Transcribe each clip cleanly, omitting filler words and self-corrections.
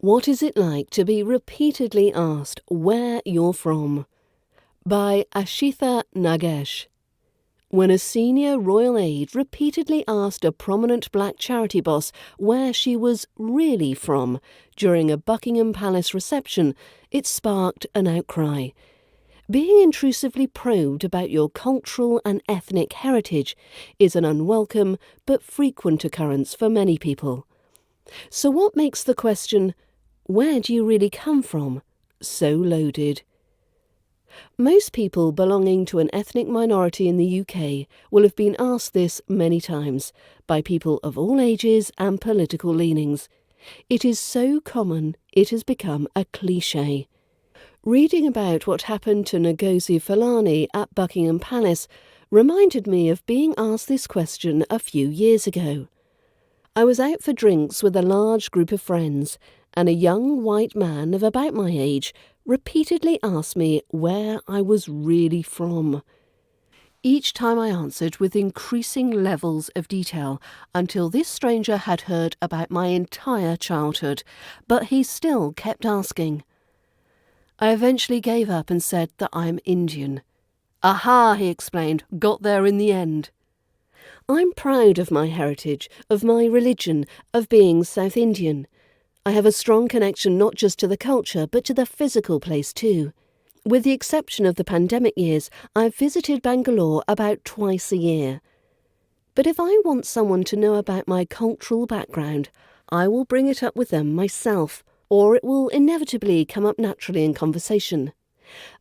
What is it like to be repeatedly asked where you're from? By Ashitha Nagesh. When a senior royal aide repeatedly asked a prominent black charity boss where she was really from during a Buckingham Palace reception, it sparked an outcry. Being intrusively probed about your cultural and ethnic heritage is an unwelcome but frequent occurrence for many people. So what makes the question, "Where do you really come from?" so loaded? Most people belonging to an ethnic minority in the UK will have been asked this many times by people of all ages and political leanings. It is so common it has become a cliché. Reading about what happened to Ngozi Fulani at Buckingham Palace reminded me of being asked this question a few years ago. I was out for drinks with a large group of friends, and a young white man of about my age repeatedly asked me where I was really from. Each time I answered with increasing levels of detail until this stranger had heard about my entire childhood, but he still kept asking. I eventually gave up and said that I'm Indian. "Aha," he explained, "got there in the end." I'm proud of my heritage, of my religion, of being South Indian. I have a strong connection not just to the culture, but to the physical place too. With the exception of the pandemic years, I've visited Bangalore about twice a year. But if I want someone to know about my cultural background, I will bring it up with them myself, or it will inevitably come up naturally in conversation.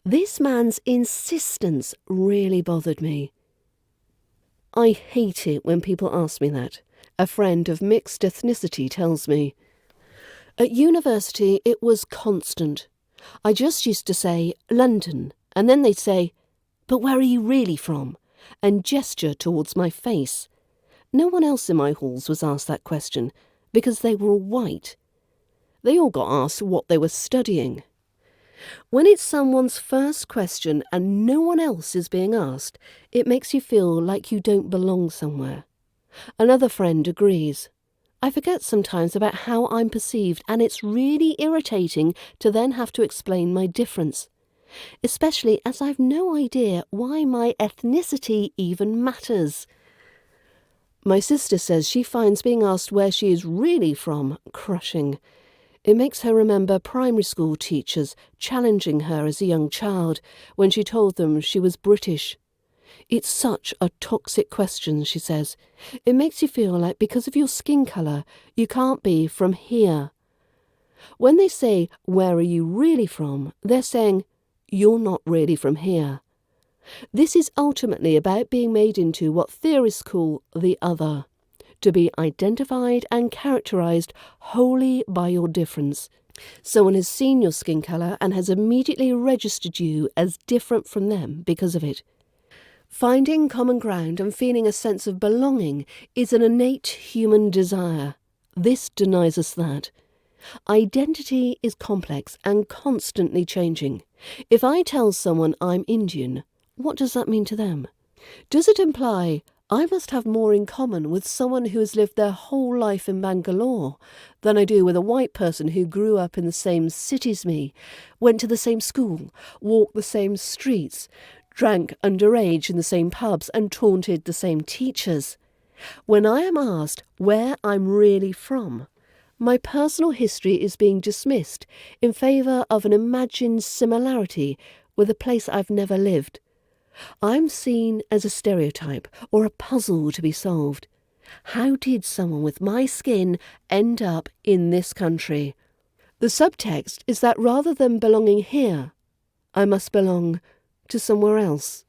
This man's insistence really bothered me. I hate it when people ask me that, a friend of mixed ethnicity tells me. At university, it was constant. I just used to say, London, and then they'd say, "But where are you really from?" and gesture towards my face. No one else in my halls was asked that question, because they were all white. They all got asked what they were studying. When it's someone's first question and no one else is being asked, it makes you feel like you don't belong somewhere. Another friend agrees. I forget sometimes about how I'm perceived, and it's really irritating to then have to explain my difference, especially as I've no idea why my ethnicity even matters. My sister says she finds being asked where she is really from crushing. It makes her remember primary school teachers challenging her as a young child when she told them she was British. It's such a toxic question, she says. It makes you feel like because of your skin colour, you can't be from here. When they say, "Where are you really from?" they're saying, "You're not really from here." This is ultimately about being made into what theorists call the other, to be identified and characterised wholly by your difference. Someone has seen your skin colour and has immediately registered you as different from them because of it. Finding common ground and feeling a sense of belonging is an innate human desire. This denies us that. Identity is complex and constantly changing. If I tell someone I'm Indian, what does that mean to them? Does it imply I must have more in common with someone who has lived their whole life in Bangalore than I do with a white person who grew up in the same city as me, went to the same school, walked the same streets, drank underage in the same pubs and taunted the same teachers? When I am asked where I'm really from, my personal history is being dismissed in favour of an imagined similarity with a place I've never lived. I'm seen as a stereotype or a puzzle to be solved. How did someone with my skin end up in this country? The subtext is that rather than belonging here, I must belong to somewhere else.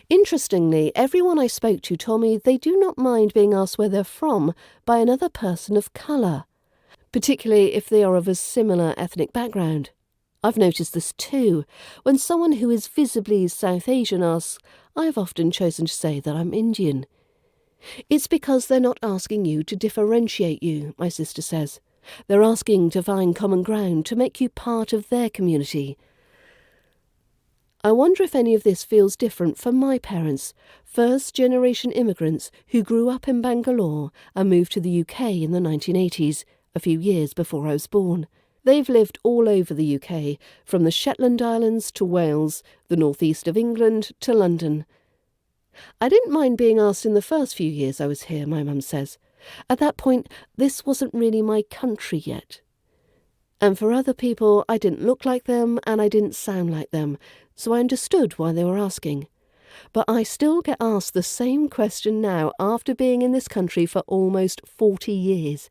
Interestingly, everyone I spoke to told me they do not mind being asked where they're from by another person of colour, particularly if they are of a similar ethnic background. I've noticed this too. When someone who is visibly South Asian asks, I've often chosen to say that I'm Indian. It's because they're not asking you to differentiate you, my sister says. They're asking to find common ground, to make you part of their community. I wonder if any of this feels different for my parents, first-generation immigrants who grew up in Bangalore and moved to the UK in the 1980s, a few years before I was born. They've lived all over the UK, from the Shetland Islands to Wales, the northeast of England to London. I didn't mind being asked in the first few years I was here, my mum says. At that point, this wasn't really my country yet. And for other people, I didn't look like them and I didn't sound like them, so I understood why they were asking. But I still get asked the same question now after being in this country for almost 40 years.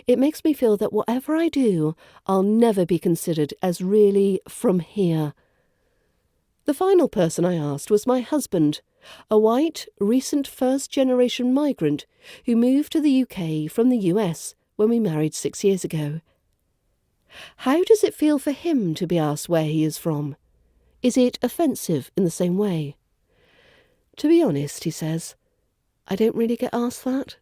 It makes me feel that whatever I do, I'll never be considered as really from here. The final person I asked was my husband, a white, recent first-generation migrant who moved to the UK from the US when we married 6 years ago. How does it feel for him to be asked where he is from? Is it offensive in the same way? To be honest, he says, I don't really get asked that.